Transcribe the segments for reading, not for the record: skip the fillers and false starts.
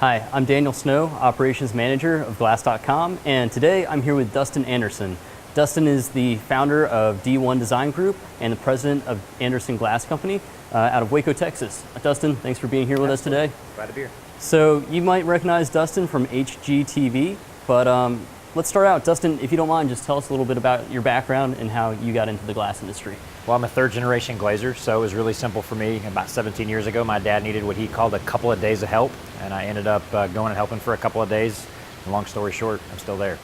Hi, I'm Daniel Snow, Operations Manager of glass.com, and today I'm here with Dustin Anderson. Dustin is the founder of D1 Design Group and the president of Anderson Glass Company out of Waco, Texas. Dustin, thanks for being here with us today. Glad to be here. So you might recognize Dustin from HGTV, but let's start out. Dustin, if you don't mind, just tell us a little bit about your background and how you got into the glass industry. Well, I'm a third generation glazer, so it was really simple for me. About 17 years ago, my dad needed what he called a couple of days of help, and I ended up going and helping for a couple of days. And long story short, I'm still there.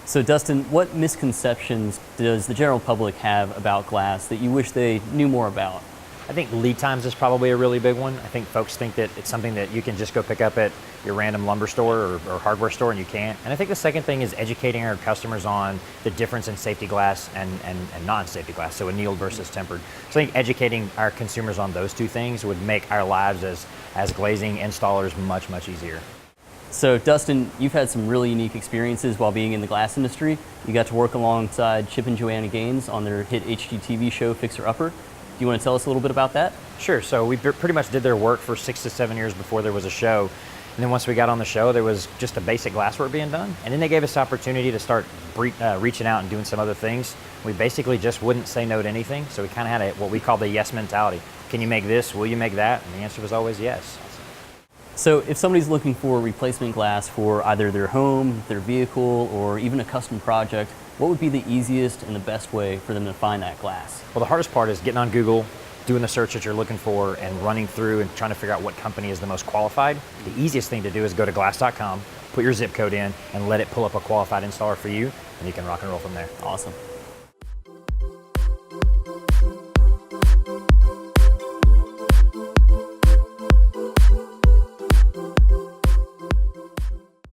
So Dustin, what misconceptions does the general public have about glass that you wish they knew more about? I think lead times is probably a really big one. I think folks think that it's something that you can just go pick up at your random lumber store or hardware store, and you can't. And I think the second thing is educating our customers on the difference in safety glass and non-safety glass, so annealed versus tempered. So I think educating our consumers on those two things would make our lives as glazing installers much, much easier. So Dustin, you've had some really unique experiences while being in the glass industry. You got to work alongside Chip and Joanna Gaines on their hit HGTV show Fixer Upper. Do you want to tell us a little bit about that? Sure. So we pretty much did their work for 6 to 7 years before there was a show. And then once we got on the show, there was just a basic glass work being done. And then they gave us the opportunity to start reaching out and doing some other things. We basically just wouldn't say no to anything. So we kind of had what we call the yes mentality. Can you make this? Will you make that? And the answer was always yes. So if somebody's looking for replacement glass for either their home, their vehicle, or even a custom project, what would be the easiest and the best way for them to find that glass? Well, the hardest part is getting on Google, doing the search that you're looking for, and running through and trying to figure out what company is the most qualified. The easiest thing to do is go to glass.com, put your zip code in, and let it pull up a qualified installer for you, and you can rock and roll from there. Awesome.